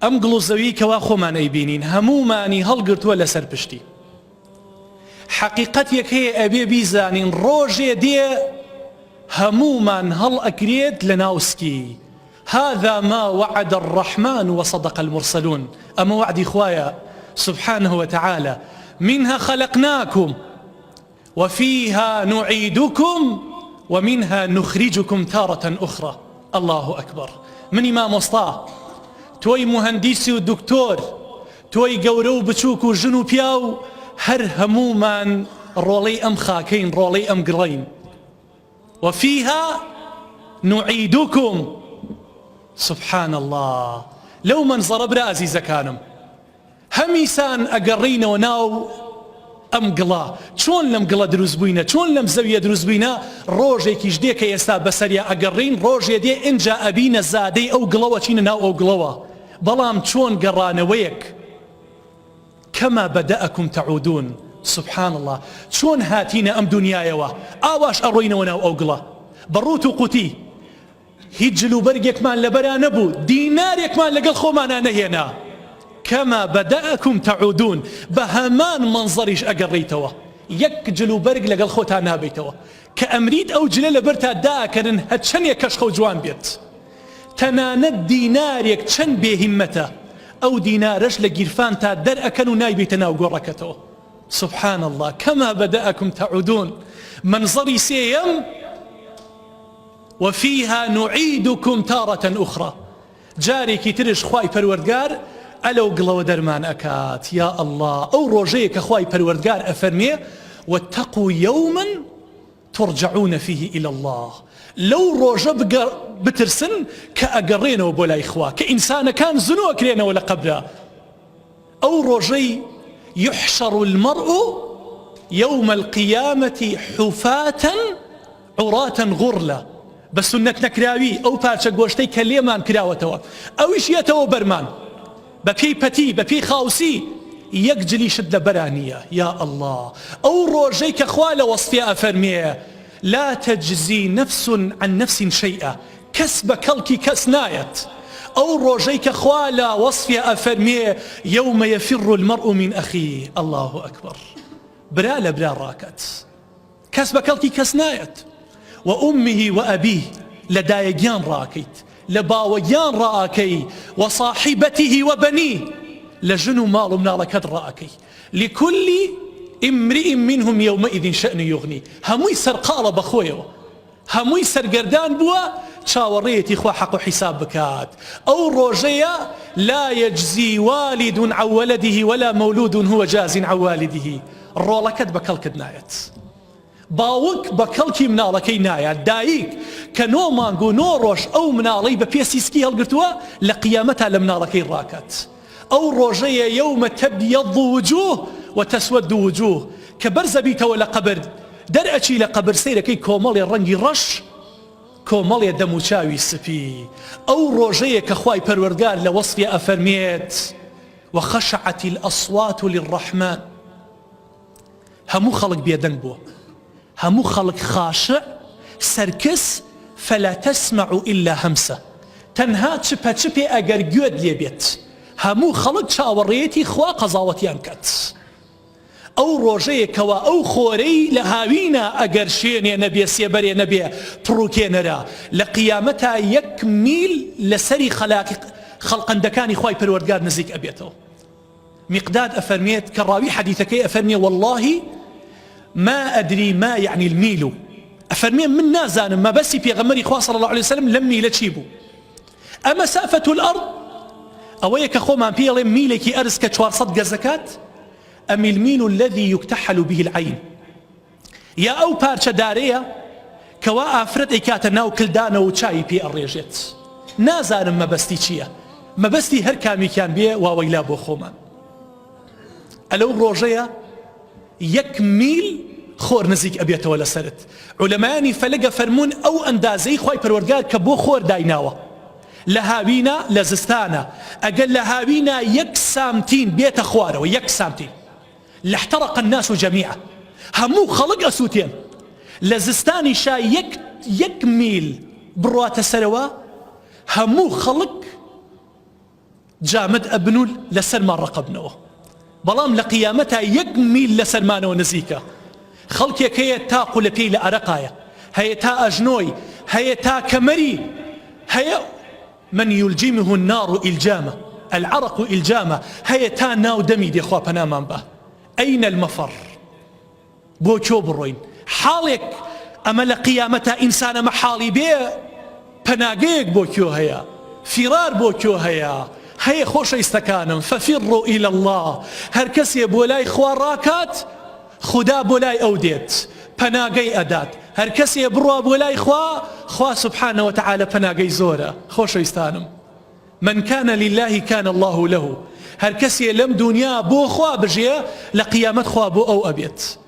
ئەم گڵوزەوی کەوا خۆمان ئەیبینین هەمومانی هەڵگرتووە لەسەر پشتی. حەقیقەتێک هەیە ئەبێ بیزانین ڕۆژێ دێ هەمومان هەڵ ئەکرێت لە ناوسکی. هذا ما وعد الرحمن وصدق المرسلون. أما وعدي خوايا سبحانه وتعالى منها خلقناكم وفيها نعيدكم ومنها نخرجكم تارة أخرى. الله أكبر. من إمام وسطاه توي مهندسي ودكتور توي قورو بچوك وجنو بياو هر هموما رولي أم خاكين رولي أم قرين وفيها نعيدكم. سبحان الله. لو من ضرب رأزي زكانم هميسان أقرين وناو أم قلا چون لم قلا دروز بوينة چون لم زوية دروز بوينة روجي كيش ديك يستا بسريا أقرين روجي دي إنجا أبين الزادي أو قلوة چين ناو أو قلوة بلام چون قرانويك كما بدأكم تعودون. سبحان الله. چون هاتينا أم دنيايوا آواش أروين وناو أو قلا بروتو قوتي هجلو برقك مان لبرا نبو دينارك مان لقل خومانا نهينا كما بدأكم تعودون. بهمان منظريش أقريتوا يكجلو برق لقل خوتا نابيتوا كأمريد أو جلال برتا داكرن هتشن يكشخو جوان بيت تناند دينارك چن بهمته أو دينارش لقرفان تا در أكنو نايبيتنا وقركتوا. سبحان الله. كما بدأكم تعودون. منظري سيم وفيها نعيدكم تارة أخرى. جاري كي ترش خواي پروردگار ألو قلو درمان أكات يا الله. أو روجيك خواي پروردگار أفرمي واتقوا يوما ترجعون فيه إلى الله. لو روجه بترسن كأقرين وبولا إخوة كإنسان كان زنو أكرين ولا قبله. أو روجي يحشر المرء يوم القيامة حفاة عراة غرلا بس سنة نكراوي أو بارشا قوشتي كليمان كراوتوا أو إشياتوا برمان ببي بتي ببي خاوسي يقجلي شد برانية يا الله. أو روجيك أخوال وصفيا أفرميه لا تجزي نفس عن نفس شيئا كسب كلكي كسنايت. أو روجيك أخوال وصفيا أفرميه يوم يفر المرء من أخيه. الله أكبر. برا لبرا راكت كسب كلكي كسنايت وأمه وأبيه لدايقيان راكيت لباويان راكي وصاحبته وبنيه لجنو مال من لكد راكي لكل امرئ منهم يومئذ شأن يغني. هموي سر قالب أخويو هموي سر قردان بوا شاوريتي إخوة حق حساب بكات. أو روجيا لا يجزي والد عن ولده ولا مولود هو جاز عن والده. رولكت بكالكد نايت باوك بكالكي منالكي نايت دايك كنو مانقو نوروش أو منالي ببيسيسكي هالقرتوا لقيامتها لمنالكي راكت. أو روجيا يوم تبيض وجوه وتسود وجوه كبرز بيت ولا قبر درأتي لقبر سيركي كومالي الرنجي رش كومالي دموشاوي سفي. أو روجيا كخواي پروردگار لوصفي أفرميت وخشعت الأصوات للرحمن. همو خلق بيدن بو همو خلق خاشع سركس فلا تسمع إلا همسة تنها تشبه تشبه أقر قود ليبيت همو خلق شاوريتي خوا قضاوتيان كت. أو روجي كوا أو خوري لهاوينا أقر شيني نبي سيبري نبي تروكين را لقيامتها يكميل لسري خلقا دكاني خواي پروردگار نزيك أبيته. مقداد أفرميت كراوي حديثك أفرمي والله ما أدري ما يعني الميل. أفرمي من نازان ما بس في غمري خواه صلى الله عليه وسلم لم ميل تشيبو أما سافة الأرض أويك أخو ما بيلي ميلك أرسك شوار صدق الزكاة أم الميل الذي يكتحل به العين. يا أو بارشا دارية كوا أفرد إكاتا ناو كلدانا وشاي بي الريجيت نازان ما بستي چيا ما بستي هر كامي كان بيه واويلا بو خوما. ألو روجيا يكميل خور نزيك أبيته ولا سرت. علماني فلقى فرمون أو أندازي خواي پروردگار كبو خور دايناوه لهاوينا لزستانا أقل لهاوينا يك سامتين بيت أخواره ويك سامتين لاحترق الناس جميعا. همو خلق أسوتين لزستاني شا يك ميل بروات السروا همو خلق جامد ئەبن و لەسەرمان ڕقەبنەوە بەڵام لە قیامەتا 1 میل لەسەرمانەوە نزیکە خەڵکێک هەیە تاق و لە پێی لە عەرەقایە هەیە تا ئەژنۆی هەیە تا کەمەری هەیە من يلجمه النار إلجامة العرق إلجامة هەیە تا ناو دەمی دێخوا پەنامان بە ئەینە المەفەڕ بۆ چۆ بڕۆین حاڵێک ئەمە لە قیامەتا ئینسانە مەحاڵی بێ پەناگەیەک بۆ کێ هەیە فیرار بۆ کێ هەیە خۆشەویستەکانم فەفیڕوا إلى الله هەر کەسێ بۆ لای خوا ڕاکات خدا بۆ لای ئەو دێت پەناگەی ئەدات هەر کەسێ بڕوا بۆ لای خوا سبحانه وتعالى پەناگەی زۆرە خۆشەویستانم من كان لله كان الله له هەر کەسێ لەم دنیا بۆ خوا بژێ لە قیامەت خوا بۆ ئەو ئەبێت